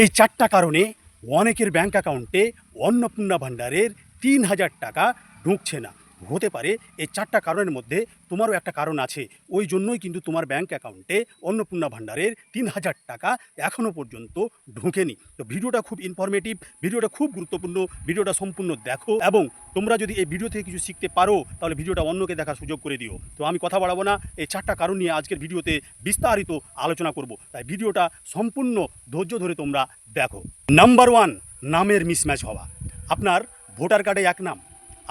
এই চারটা কারণে অনেকের ব্যাংক অ্যাকাউন্টে অন্নপূর্ণা ভাণ্ডারের ৩,০০০ টাকা ঢুকছে না। হতে পারে এই চারটা কারণের মধ্যে তোমারও একটা কারণ আছে, ওই জন্যই কিন্তু তোমার ব্যাংক অ্যাকাউন্টে অন্নপূর্ণা ভাণ্ডারের ৩,০০০ টাকা এখনও পর্যন্ত ঢুকেনি। তো ভিডিওটা খুব ইনফরমেটিভ, ভিডিওটা খুব গুরুত্বপূর্ণ, ভিডিওটা সম্পূর্ণ দেখো এবং তোমরা যদি এই ভিডিও থেকে কিছু শিখতে পারো তাহলে ভিডিওটা অন্যকে দেখার সুযোগ করে দিও। তো আমি কথা বাড়াবো না, এই চারটা কারণ নিয়ে আজকের ভিডিওতে বিস্তারিত আলোচনা করব, তাই ভিডিওটা সম্পূর্ণ ধৈর্য ধরে তোমরা দেখো। নাম্বার 1, নামের মিসম্যাচ হওয়া। আপনার ভোটার কার্ডে এক নাম,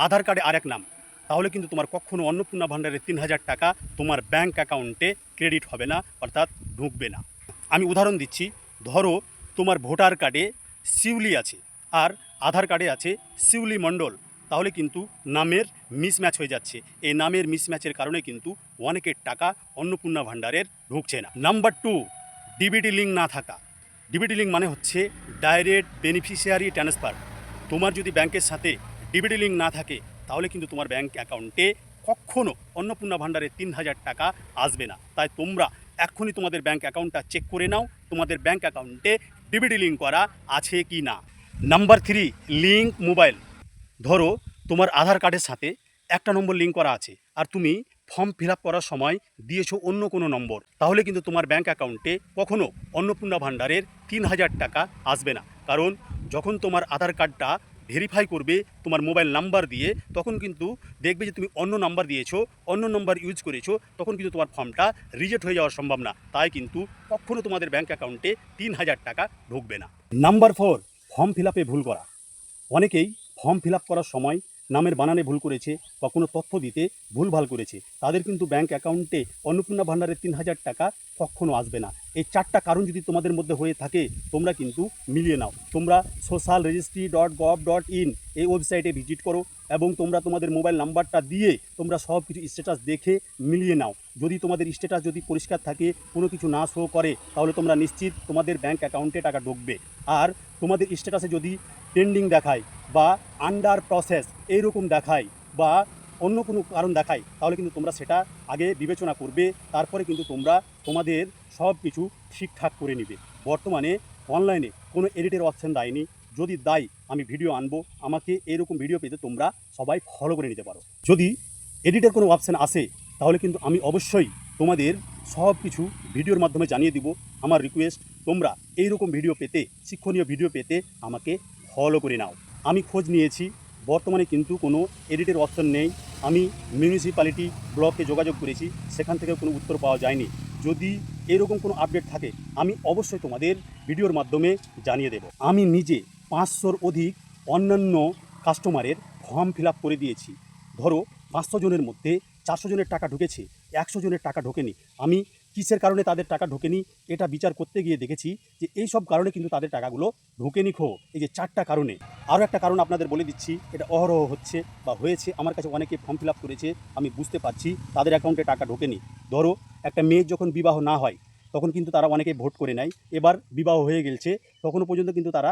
আধার কার্ডে আরেক নাম, তাহলে কিন্তু তোমার কখনো অন্নপূর্ণা ভাণ্ডারের ৩,০০০ টাকা তোমার ব্যাংক অ্যাকাউন্টে ক্রেডিট হবে না, অর্থাৎ ঢুকবে না। আমি উদাহরণ দিচ্ছি, ধরো তোমার ভোটার কার্ডে শিউলি আছে আর আধার কার্ডে আছে শিউলি মণ্ডল, তাহলে কিন্তু নামের মিসম্যাচ হয়ে যাচ্ছে। এই নামের মিসম্যাচের কারণে কিন্তু অনেকের টাকা অন্নপূর্ণা ভাণ্ডারের ঢুকছে না। নাম্বার 2, ডিবিটি লিঙ্ক না থাকা। ডিবিটি লিঙ্ক মানে হচ্ছে ডাইরেক্ট বেনিফিশিয়ারি ট্রান্সফার। তোমার যদি ব্যাংকের সাথে ডিবিটি লিঙ্ক না থাকে তাহলে কিন্তু তোমার ব্যাংক অ্যাকাউন্টে কখনও অন্নপূর্ণা ভাণ্ডারের ৩,০০০ টাকা আসবে না। তাই তোমরা এক্ষুনি তোমাদের ব্যাংক অ্যাকাউন্টটা চেক করে নাও, তোমাদের ব্যাংক অ্যাকাউন্টে ডিবিটি লিঙ্ক করা আছে কি না। Number 3, link mobile. ধরো তোমার আধার কার্ডের সাথে একটা নম্বর লিঙ্ক করা আছে আর তুমি ফর্ম ফিল আপ করার সময় দিয়েছো অন্য কোনো নম্বর, তাহলে কিন্তু তোমার ব্যাংক অ্যাকাউন্টে কখনো অন্নপূর্ণা ভাণ্ডারের ৩,০০০ টাকা আসবে না। কারণ যখন তোমার আধার কার্ডটা ভেরিফাই করবে তোমার মোবাইল নাম্বার দিয়ে, তখন কিন্তু দেখবে যে তুমি অন্য নাম্বার দিয়েছো, অন্য নাম্বার ইউজ করেছো, তখন কিন্তু তোমার ফর্মটা রিজেক্ট হয়ে যাওয়ার সম্ভব না। তাই কিন্তু কখনো তোমাদের ব্যাংক অ্যাকাউন্টে ৩,০০০ টাকা ঢুকবে না। নাম্বার 4, ফর্ম ফিল আপে ভুল করা। অনেকেই ফর্ম ফিল আপ করার সময় নামের বানানে ভুল করেছে বা কোনো তথ্য দিতে ভুলভাল করেছে, তাদের কিন্তু ব্যাংক অ্যাকাউন্টে অন্নপূর্ণা ভাণ্ডারের ৩,০০০ টাকা কখনও আসবে না। এই চারটা কারণ যদি তোমাদের মধ্যে হয়ে থাকে তোমরা কিন্তু মিলিয়ে নাও। তোমরা social.registry.gov.in এই ওয়েবসাইটে ভিজিট করো এবং তোমরা তোমাদের মোবাইল নাম্বারটা দিয়ে তোমরা সব কিছু স্ট্যাটাস দেখে মিলিয়ে নাও। যদি তোমাদের স্ট্যাটাস যদি পরিষ্কার থাকে, কোনো কিছু না শো করে, তাহলে তোমরা নিশ্চিত তোমাদের ব্যাংক অ্যাকাউন্টে টাকা ঢুকবে। আর তোমাদের স্ট্যাটাসে যদি পেন্ডিং দেখায় বা আন্ডার প্রসেস এইরকম দেখায় বা অন্য কোনো কারণ দেখায়, তাহলে কিন্তু তোমরা সেটা আগে বিবেচনা করবে, তারপরে কিন্তু তোমরা তোমাদের সব কিছু ঠিকঠাক করে নিবে। বর্তমানে অনলাইনে কোনো এডিটের অপশান দেয়নি, যদি দেয় আমি ভিডিও আনবো, আমাকে এরকম ভিডিও পেতে তোমরা সবাই ফলো করে নিতে পারো। যদি এডিটের কোনো অপশান আসে তাহলে কিন্তু আমি অবশ্যই তোমাদের সব কিছু ভিডিওর মাধ্যমে জানিয়ে দিব। আমার রিকোয়েস্ট, তোমরা এইরকম ভিডিও পেতে, শিক্ষণীয় ভিডিও পেতে আমাকে ফলো করে নাও। আমি খোঁজ নিয়েছি, বর্তমানে কিন্তু কোনো এডিটের অপশন নেই। আমি মিউনিসিপ্যালিটি ব্লকে যোগাযোগ করেছি, সেখান থেকেও কোনো উত্তর পাওয়া যায়নি। যদি এরকম কোনো আপডেট থাকে আমি অবশ্যই তোমাদের ভিডিওর মাধ্যমে জানিয়ে দেব। আমি নিজে 500-র অধিক অন্যান্য কাস্টমারের ফর্ম ফিল আপ করে দিয়েছি। ধরো 500 জনের মধ্যে 400 জনের টাকা ঢুকেছে, 100 জনের টাকা ঢোকেনি। আমি কিসের কারণে তাদের টাকা ঢোকেনি এটা বিচার করতে গিয়ে দেখেছি যে এই সব কারণে কিন্তু তাদের টাকাগুলো ঢোকেনি। এই যে 4টা কারণে। আরও একটা কারণ আপনাদের বলে দিচ্ছি, এটা অহরহ হচ্ছে বা হয়েছে, আমার কাছে অনেকে ফর্ম ফিল আপ করেছে, আমি বুঝতে পারছি তাদের অ্যাকাউন্টে টাকা ঢোকেনি। ধরো একটা মেয়ের যখন বিবাহ না হয় তখন কিন্তু তারা অনেকে ভোট করে নেয়, এবার বিবাহ হয়ে গেছে তখনও পর্যন্ত কিন্তু তারা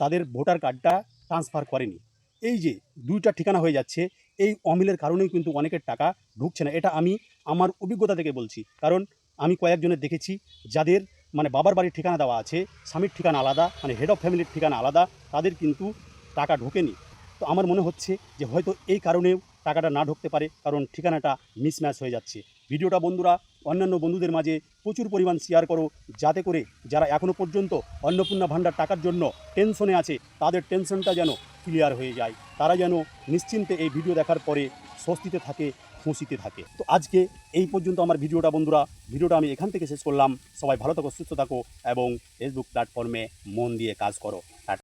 তাদের ভোটার কার্ডটা ট্রান্সফার করেনি। এই যে 2টা ঠিকানা হয়ে যাচ্ছে, এই অমিলের কারণেই কিন্তু অনেকের টাকা ঢুকছে না। এটা আমি আমার অভিজ্ঞতা থেকে বলছি, কারণ আমি কয়েকজনের দেখেছি যাদের মানে বাবার বাড়ির ঠিকানা দেওয়া আছে, স্বামীর ঠিকানা আলাদা, মানে হেড অফ ফ্যামিলির ঠিকানা আলাদা, তাদের কিন্তু টাকা ঢোকেনি। তো আমার মনে হচ্ছে যে হয়তো এই কারণেও টাকাটা না ঢুকতে পারে, কারণ ঠিকানাটা মিসম্যাচ হয়ে যাচ্ছে। ভিডিওটা বন্ধুরা অন্যান্য বন্ধুদের মাঝে প্রচুর পরিমাণ শেয়ার করো, যাতে করে যারা এখনও পর্যন্ত অন্নপূর্ণা ভাণ্ডার টাকার জন্য টেনশনে আছে তাদের টেনশনটা যেন ক্লিয়ার হয়ে যায়, তারা যেন নিশ্চিন্তে এই ভিডিও দেখার পরে স্বস্তিতে থাকে, খুশিতে থাকে। তো আজকে এই পর্যন্ত আমার ভিডিওটা বন্ধুরা, ভিডিওটা আমি এখান থেকে শেষ করলাম। সবাই ভালো থাকো, সুস্থ থাকো এবং ফেসবুক প্ল্যাটফর্মে মন দিয়ে কাজ করো।